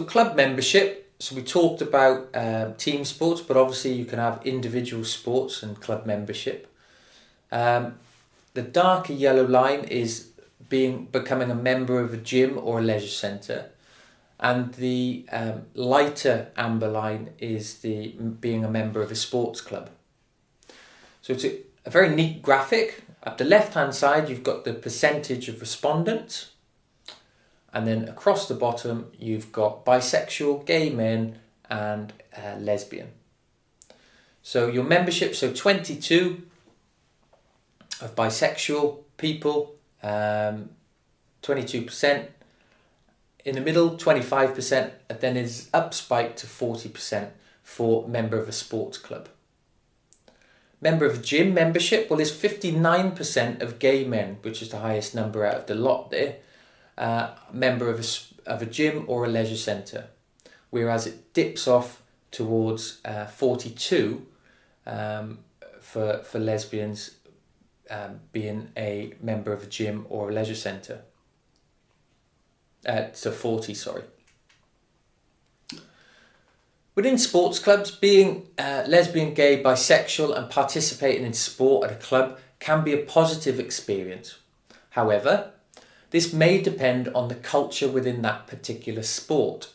club membership, so we talked about team sports, but obviously you can have individual sports and club membership. The darker yellow line is becoming a member of a gym or a leisure centre, and the lighter amber line is being a member of a sports club. So it's a very neat graphic. At the left hand side you've got the percentage of respondents, and then across the bottom you've got bisexual, gay men and lesbian. So your membership, so 22 of bisexual people, 22%, in the middle 25%, and then is up spiked to 40% for member of a sports club. Member of a gym membership, well, there's 59% of gay men, which is the highest number out of the lot there, member of a gym or a leisure centre, whereas it dips off towards 42 for lesbians being a member of a gym or a leisure centre. So 40, sorry. Within sports clubs, being lesbian, gay, bisexual and participating in sport at a club can be a positive experience. However, this may depend on the culture within that particular sport.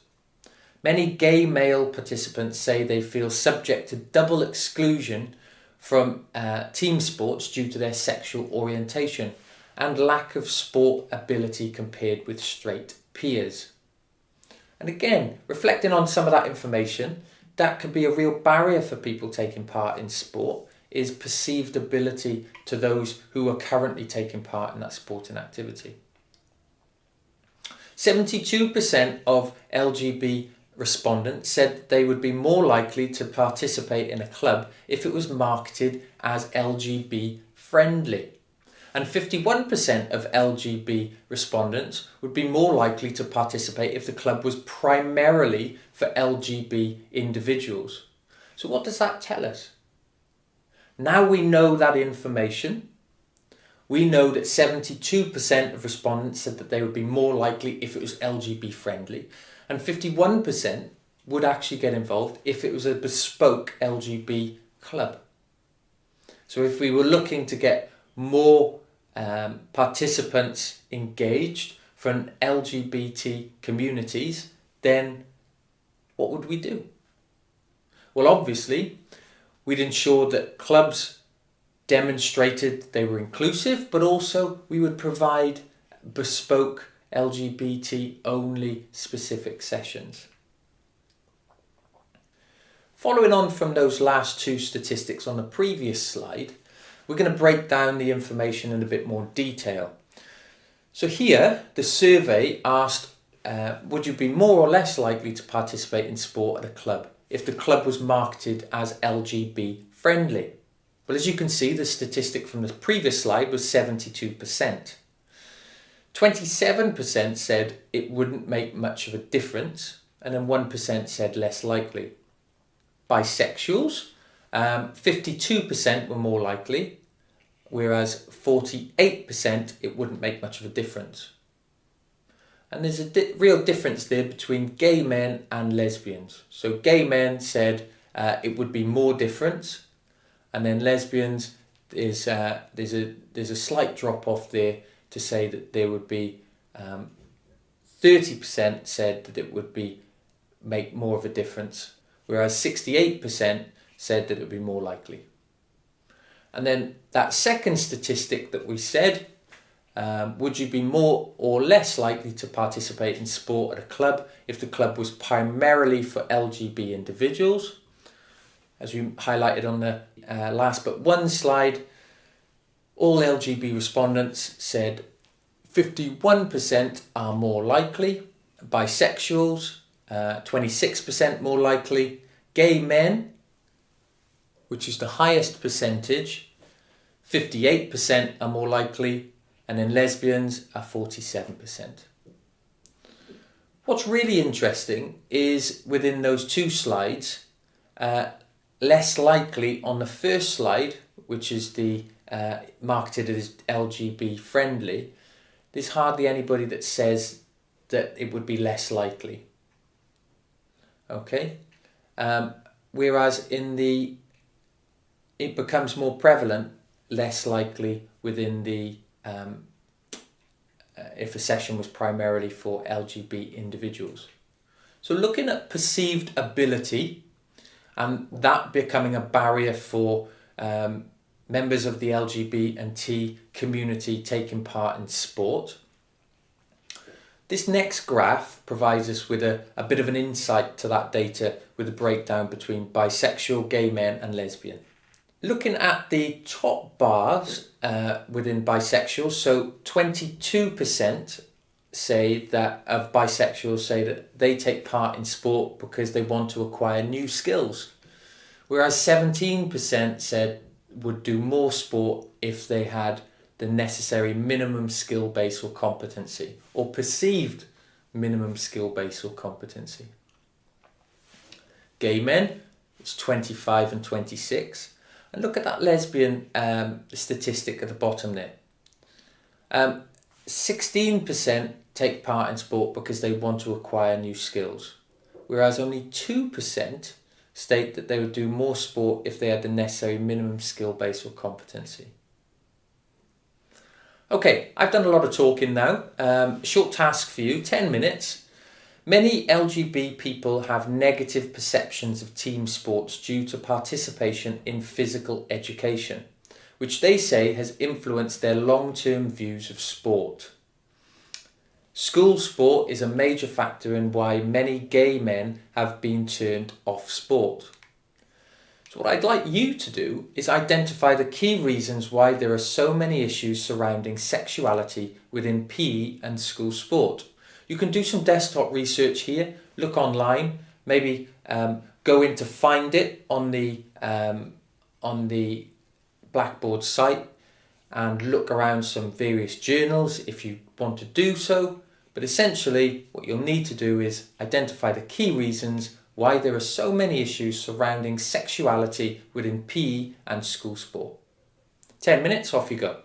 Many gay male participants say they feel subject to double exclusion from team sports due to their sexual orientation and lack of sport ability compared with straight peers. And again, reflecting on some of that information, that could be a real barrier for people taking part in sport, is perceived ability to those who are currently taking part in that sporting activity. 72% of LGBT respondents said they would be more likely to participate in a club if it was marketed as LGBT friendly. And 51% of LGBT respondents would be more likely to participate if the club was primarily for LGBT individuals. So what does that tell us? Now we know that information. We know that 72% of respondents said that they would be more likely if it was LGBT friendly, and 51% would actually get involved if it was a bespoke LGBT club. So if we were looking to get more participants engaged from LGBT communities, then what would we do? Well, obviously, we'd ensure that clubs demonstrated they were inclusive, but also we would provide bespoke LGBT only specific sessions. Following on from those last two statistics on the previous slide, we're going to break down the information in a bit more detail. So here, the survey asked, would you be more or less likely to participate in sport at a club if the club was marketed as LGBT friendly? Well, as you can see, the statistic from the previous slide was 72%. 27% said it wouldn't make much of a difference, and then 1% said less likely. Bisexuals, 52% were more likely, whereas 48% it wouldn't make much of a difference. And there's a real difference there between gay men and lesbians. So gay men said it would be more difference, and then lesbians, there's a slight drop off there to say that there would be 30% said that it would make more of a difference, whereas 68% said that it would be more likely. And then that second statistic that we said, would you be more or less likely to participate in sport at a club if the club was primarily for LGBT individuals? As we highlighted on the last but one slide, all LGBT respondents said 51% are more likely, bisexuals 26% more likely, gay men, which is the highest percentage, 58% are more likely, and then lesbians are 47%. What's really interesting is within those two slides, less likely on the first slide, which is the marketed as LGBT friendly, there's hardly anybody that says that it would be less likely. Okay, whereas it becomes more prevalent, less likely within the if a session was primarily for LGBT individuals. So looking at perceived ability and that becoming a barrier for members of the LGBT community taking part in sport. This next graph provides us with a bit of an insight to that data with a breakdown between bisexual, gay men and lesbian. Looking at the top bars within bisexual, so 22% say that of bisexuals say that they take part in sport because they want to acquire new skills, whereas 17% said would do more sport if they had the necessary minimum skill base or competency, or perceived minimum skill base or competency. Gay men, it's 25 and 26. And look at that lesbian statistic at the bottom there. 16% take part in sport because they want to acquire new skills, whereas only 2% state that they would do more sport if they had the necessary minimum skill base or competency. Okay, I've done a lot of talking now. Short task for you, 10 minutes. Many LGBT people have negative perceptions of team sports due to participation in physical education, which they say has influenced their long-term views of sport. School sport is a major factor in why many gay men have been turned off sport. So what I'd like you to do is identify the key reasons why there are so many issues surrounding sexuality within PE and school sport. You can do some desktop research here, look online, maybe go in to find it on the Blackboard site and look around some various journals if you want to do so. But essentially what you'll need to do is identify the key reasons why there are so many issues surrounding sexuality within PE and school sport. 10 minutes, off you go.